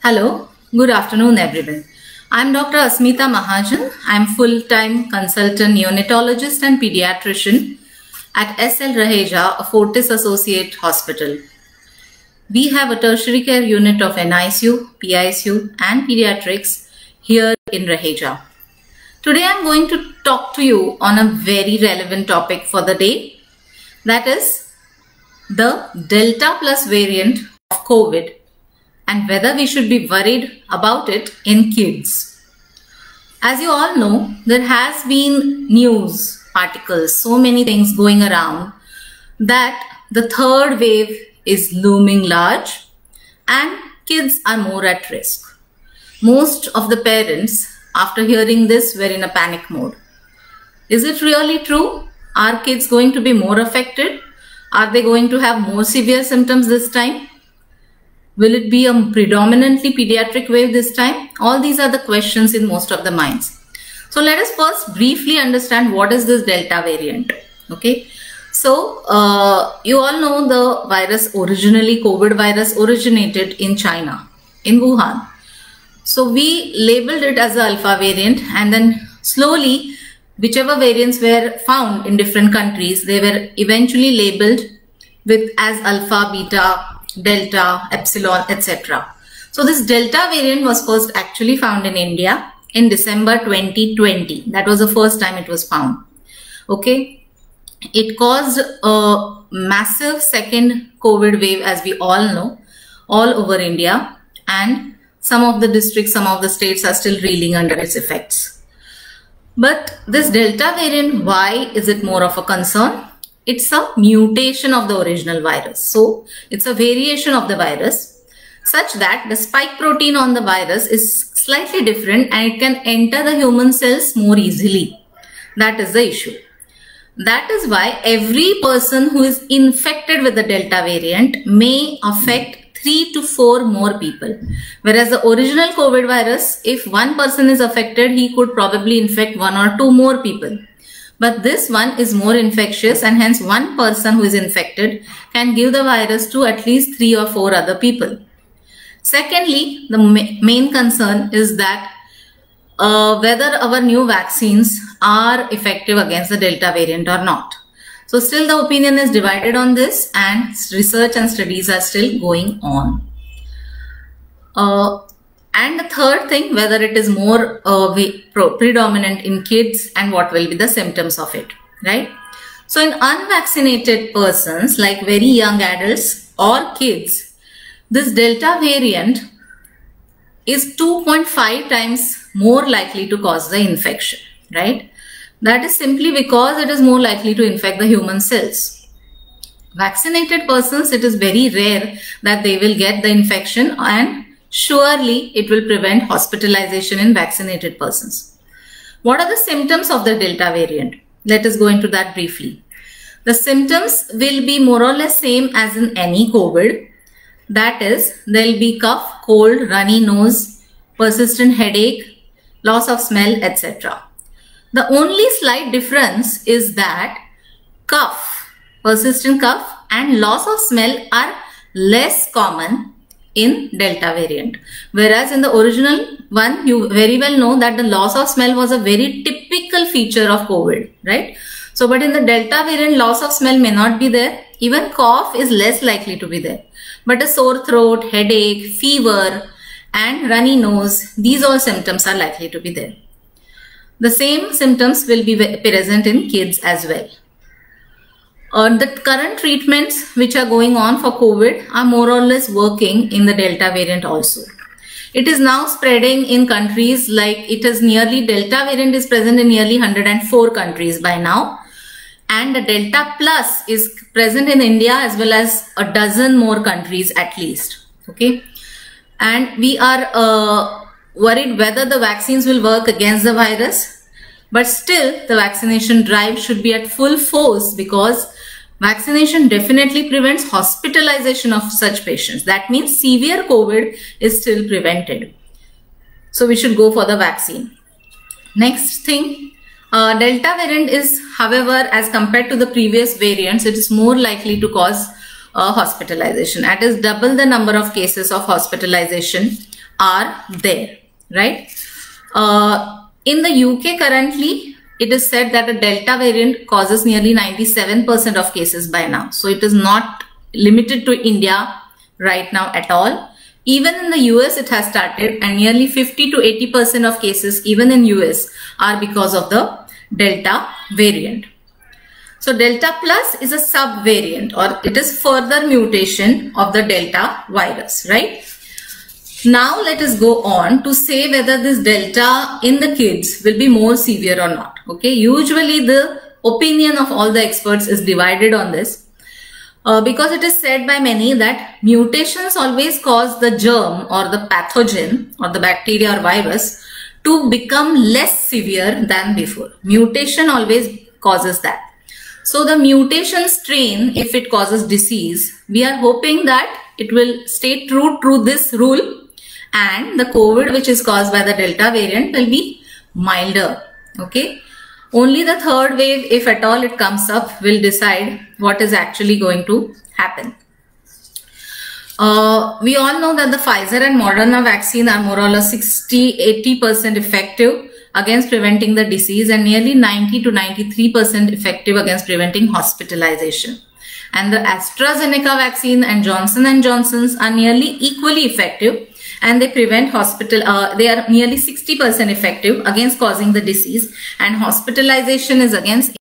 Hello, good afternoon everyone. I'm Dr. Asmita Mahajan. I'm full-time consultant neonatologist and pediatrician at SL Raheja, a Fortis Associate Hospital. We have a tertiary care unit of NICU, PICU and pediatrics here in Raheja. Today I'm going to talk to you on a very relevant topic for the day, that is the Delta Plus variant of COVID and whether we should be worried about it in kids. As you all know, there has been news articles, so many things going around that the third wave is looming large and kids are more at risk. Most of the parents, after hearing this, were in a panic mode. Is it really true? Are kids going to be more affected? Are they going to have more severe symptoms this time? Will it be a predominantly pediatric wave this time? All these are the questions in most of the minds. So let us first briefly understand what is this Delta variant. Okay. So you all know the virus originally, COVID virus originated in China, in Wuhan. So we labeled it as the Alpha variant, and then slowly whichever variants were found in different countries, they were eventually labeled with as Alpha, Beta, Delta, Epsilon, etc. So this Delta variant was first actually found in India in December 2020. That was the first time it was found. Okay. It caused a massive second COVID wave, as we all know, all over India, and some of the districts, some of the states are still reeling under its effects. But this Delta variant, why is it more of a concern? It's a mutation of the original virus. So it's a variation of the virus such that the spike protein on the virus is slightly different and it can enter the human cells more easily. That is the issue. That is why every person who is infected with the Delta variant may affect 3 to 4 more people. Whereas the original COVID virus, if one person is affected, he could probably infect 1 or 2 more people. But this one is more infectious, and hence one person who is infected can give the virus to at least 3 or 4 other people. Secondly, the main concern is that whether our new vaccines are effective against the Delta variant or not. So still the opinion is divided on this, and research and studies are still going on. And the third thing, whether it is more predominant in kids and what will be the symptoms of it, right? So in unvaccinated persons, like very young adults or kids, this Delta variant is 2.5 times more likely to cause the infection, right? That is simply because it is more likely to infect the human cells. Vaccinated persons, it is very rare that they will get the infection, and surely it will prevent hospitalization in vaccinated persons. What are the symptoms of the Delta variant? Let us go into that briefly. The symptoms will be more or less same as in any COVID. That is, there will be cough, cold, runny nose, persistent headache, loss of smell, etc. The only slight difference is that cough, persistent cough and loss of smell are less common in Delta variant. Whereas in the original one, you very well know that the loss of smell was a very typical feature of COVID, right? So, but in the Delta variant, loss of smell may not be there. Even cough is less likely to be there. But a sore throat, headache, fever and runny nose, these all symptoms are likely to be there. The same symptoms will be present in kids as well. The current treatments which are going on for COVID are more or less working in the Delta variant also. It is now spreading in countries like Delta variant is present in nearly 104 countries by now. And the Delta Plus is present in India as well as a dozen more countries at least. Okay. And we are worried whether the vaccines will work against the virus. But still the vaccination drive should be at full force, because vaccination definitely prevents hospitalization of such patients. That means severe COVID is still prevented. So we should go for the vaccine. Next thing, Delta variant is, however, as compared to the previous variants, it is more likely to cause hospitalization. That is double the number of cases of hospitalization are there, right? In the UK currently, it is said that the Delta variant causes nearly 97% of cases by now. So it is not limited to India right now at all. Even in the US, it has started, and nearly 50 to 80% of cases, even in US, are because of the Delta variant. So Delta plus is a subvariant, or it is further mutation of the Delta virus, right? Now let us go on to say whether this Delta in the kids will be more severe or not. Okay, usually the opinion of all the experts is divided on this because it is said by many that mutations always cause the germ or the pathogen or the bacteria or virus to become less severe than before. Mutation always causes that. So the mutation strain, if it causes disease, we are hoping that it will stay true to this rule, and the COVID which is caused by the Delta variant will be milder. Okay. Only the third wave, if at all it comes up, will decide what is actually going to happen. We all know that the Pfizer and Moderna vaccine are more or less 60-80% effective against preventing the disease, and nearly 90 to 93% effective against preventing hospitalization. And the AstraZeneca vaccine and Johnson & Johnson's are nearly equally effective, and they prevent they are nearly 60% effective against causing the disease, and hospitalization is against